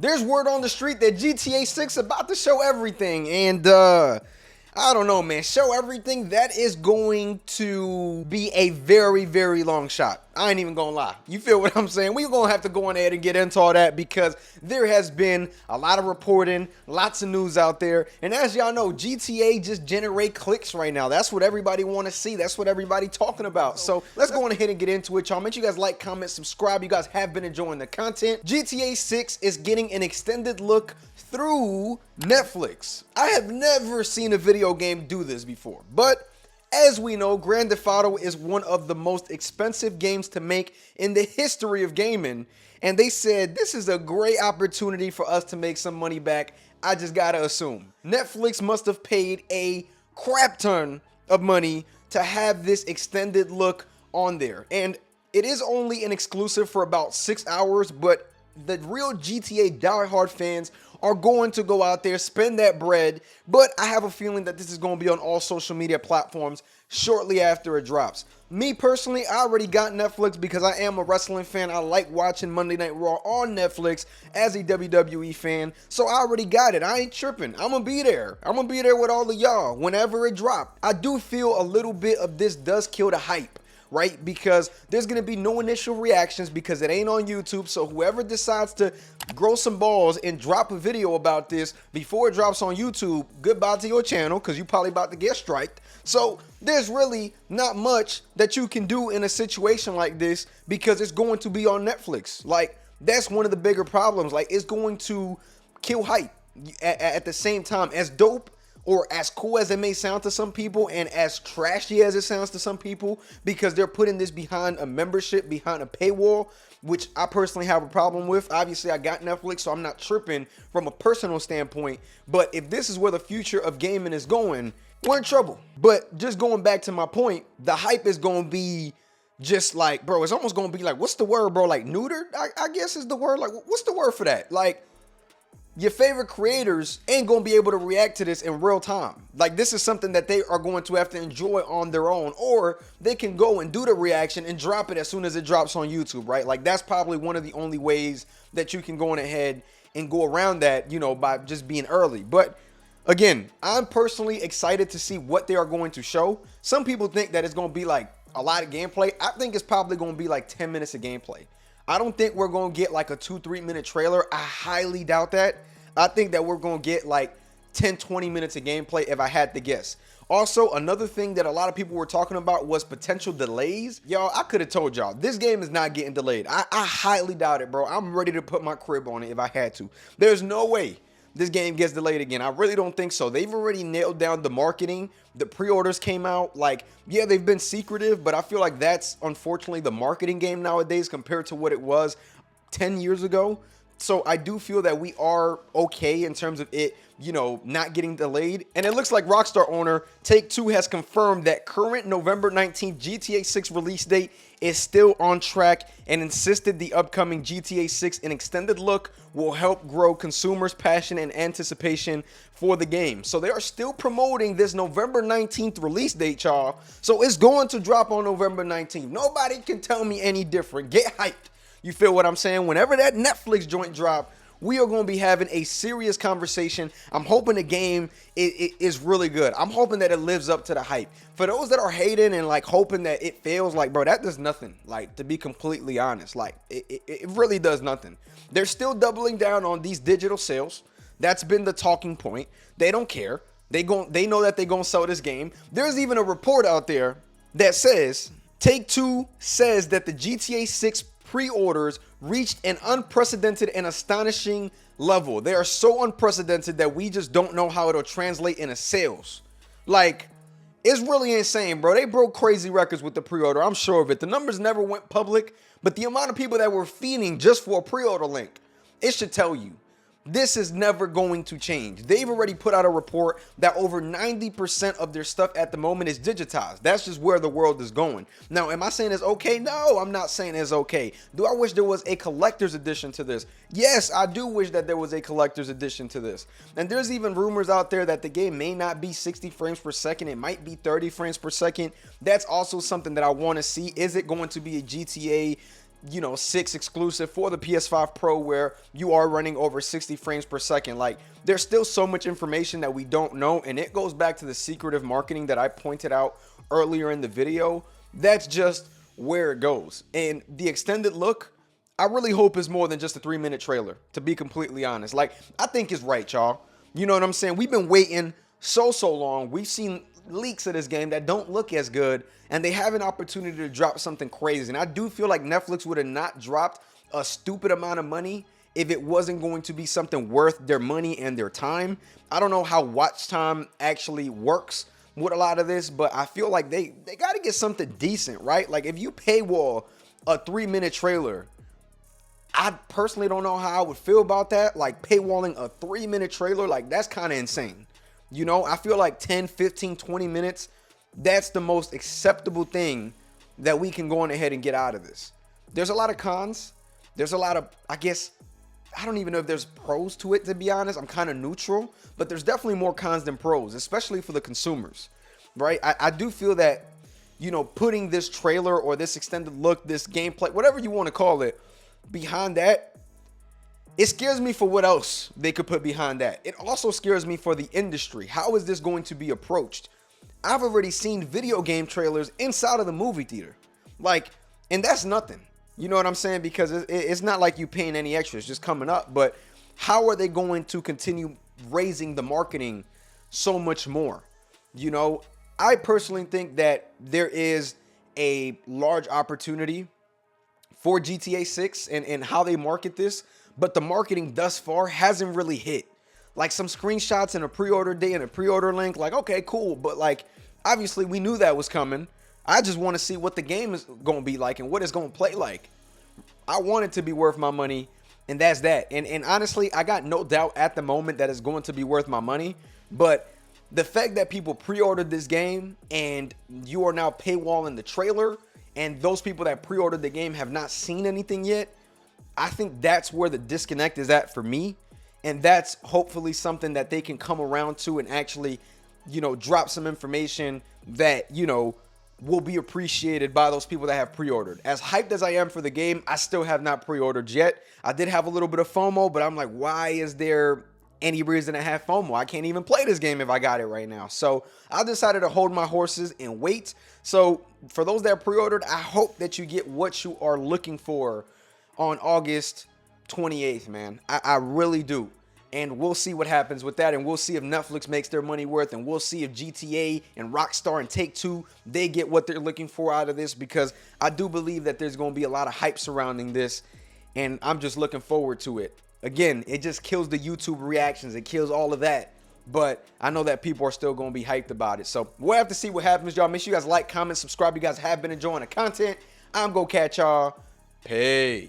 There's word on the street that GTA 6 about to show everything, and I don't know, man. Show everything, that is going to be a very, very long shot. I ain't even gonna lie. You feel what I'm saying? We're gonna have to go on ahead and get into all that because there has been a lot of reporting, lots of news out there. And as y'all know, GTA just generate clicks right now. That's what everybody want to see. That's what everybody talking about. So let's go on ahead and get into it, y'all. Make sure you guys like, comment, subscribe. You guys have been enjoying the content. GTA 6 is getting an extended look through Netflix. I have never seen a video game do this before, but as we know, Grand Theft Auto is one of the most expensive games to make in the history of gaming, and they said this is a great opportunity for us to make some money back. I just gotta assume Netflix must have paid a crap ton of money to have this extended look on there, and it is only an exclusive for about 6 hours, but the real GTA diehard fans are going to go out there, spend that bread, but I have a feeling that this is going to be on all social media platforms shortly after it drops. Me personally, I already got Netflix because I am a wrestling fan. I like watching Monday Night Raw on Netflix as a WWE fan, so I already got it. I ain't tripping. I'm going to be there. I'm going to be there with all of y'all whenever it drops. I do feel a little bit of this does kill the hype, right? Because there's going to be no initial reactions because it ain't on YouTube. So whoever decides to grow some balls and drop a video about this before it drops on YouTube, goodbye to your channel because you probably about to get striked. So there's really not much that you can do in a situation like this because it's going to be on Netflix. Like, that's one of the bigger problems. Like, it's going to kill hype. At the same time, as dope or as cool as it may sound to some people and as trashy as it sounds to some people, because they're putting this behind a membership, behind a paywall, which I personally have a problem with. Obviously, I got Netflix, so I'm not tripping from a personal standpoint. But if this is where the future of gaming is going, we're in trouble. But just going back to my point, the hype is going to be just like, bro, it's almost going to be like, what's the word, bro? Like neutered, I guess is the word. Like, what's the word for that? Like, your favorite creators ain't going to be able to react to this in real time. Like, this is something that they are going to have to enjoy on their own, or they can go and do the reaction and drop it as soon as it drops on YouTube, right? Like, that's probably one of the only ways that you can go on ahead and go around that, you know, by just being early. But again, I'm personally excited to see what they are going to show. Some people think that it's going to be like a lot of gameplay. I think it's probably going to be like 10 minutes of gameplay. I don't think we're going to get like a 2-3 minute trailer. I highly doubt that. I think that we're going to get like 10-20 minutes of gameplay if I had to guess. Also, another thing that a lot of people were talking about was potential delays. Y'all, I could have told y'all, this game is not getting delayed. I highly doubt it, bro. I'm ready to put my crib on it if I had to. There's no way this game gets delayed again. I really don't think so. They've already nailed down the marketing. The pre-orders came out. Like, yeah, they've been secretive, but I feel like that's unfortunately the marketing game nowadays compared to what it was 10 years ago. So I do feel that we are okay in terms of it, you know, not getting delayed. And it looks like Rockstar owner Take-Two has confirmed that current November 19th GTA 6 release date is still on track and insisted the upcoming GTA 6 an extended look will help grow consumers' passion and anticipation for the game. So they are still promoting this November 19th release date, y'all. So it's going to drop on November 19th. Nobody can tell me any different. Get hyped. You feel what I'm saying? Whenever that Netflix joint drop, we are going to be having a serious conversation. I'm hoping the game is really good. I'm hoping that it lives up to the hype. For those that are hating and like hoping that it fails, like, bro, that does nothing. Like, to be completely honest, like it really does nothing. They're still doubling down on these digital sales. That's been the talking point. They don't care. They know that they're going to sell this game. There's even a report out there that says Take-Two says that the GTA 6 pre-orders reached an unprecedented and astonishing level. They are so unprecedented that we just don't know how it'll translate into sales. Like, it's really insane, bro. They broke crazy records with the pre-order. I'm sure of it. The numbers never went public, but the amount of people that were feeding just for a pre-order link, it should tell you. This is never going to change. They've already put out a report that over 90% of their stuff at the moment is digitized. That's just where the world is going. Now, am I saying it's okay? No, I'm not saying it's okay. Do I wish there was a collector's edition to this? Yes, I do wish that there was a collector's edition to this. And there's even rumors out there that the game may not be 60 frames per second. It might be 30 frames per second. That's also something that I want to see. Is it going to be a GTA 6 exclusive for the PS5 Pro where you are running over 60 frames per second. Like, there's still so much information that we don't know, and it goes back to the secretive marketing that I pointed out earlier in the video. That's just where it goes. And the extended look, I really hope is more than just a 3-minute trailer, to be completely honest. Like, I think it's right, y'all. You know what I'm saying? We've been waiting so long. We've seen leaks of this game that don't look as good, and they have an opportunity to drop something crazy. And I do feel like Netflix would have not dropped a stupid amount of money if it wasn't going to be something worth their money and their time. I don't know how watch time actually works with a lot of this, but I feel like they got to get something decent, right? Like, if you paywall a 3-minute trailer, I personally don't know how I would feel about that. Like, paywalling a 3-minute trailer, like, that's kind of insane. I feel like 10, 15, 20 minutes, that's the most acceptable thing that we can go on ahead and get out of this. There's a lot of cons. There's a lot of, I guess, I don't even know if there's pros to it, to be honest. I'm kind of neutral, but there's definitely more cons than pros, especially for the consumers, right? I do feel that, putting this trailer or this extended look, this gameplay, whatever you want to call it, behind that, it scares me for what else they could put behind that. It also scares me for the industry. How is this going to be approached? I've already seen video game trailers inside of the movie theater. Like, and that's nothing. You know what I'm saying? Because it's not like you paying any extra. It's just coming up. But how are they going to continue raising the marketing so much more? I personally think that there is a large opportunity for GTA 6 and how they market this, but the marketing thus far hasn't really hit. Like, some screenshots and a pre-order day and a pre-order link, like, okay, cool, but like, obviously we knew that was coming. I just want to see what the game is going to be like and what it's going to play like. I want it to be worth my money, and that's that. And honestly, I got no doubt at the moment that it's going to be worth my money, but the fact that people pre-ordered this game and you are now paywalling the trailer, and those people that pre-ordered the game have not seen anything yet, I think that's where the disconnect is at for me. And that's hopefully something that they can come around to and actually, drop some information that, will be appreciated by those people that have pre-ordered. As hyped as I am for the game, I still have not pre-ordered yet. I did have a little bit of FOMO, but I'm like, why is there any reason to have FOMO? I can't even play this game if I got it right now. So I decided to hold my horses and wait. So for those that pre-ordered, I hope that you get what you are looking for on August 28th, man. I really do. And we'll see what happens with that, and we'll see if Netflix makes their money worth, and we'll see if GTA and Rockstar and Take-Two, they get what they're looking for out of this, because I do believe that there's going to be a lot of hype surrounding this, and I'm just looking forward to it. Again, it just kills the YouTube reactions. It kills all of that. But I know that people are still going to be hyped about it. So we'll have to see what happens, y'all. Make sure you guys like, comment, subscribe. You guys have been enjoying the content. I'm going to catch y'all. Peace.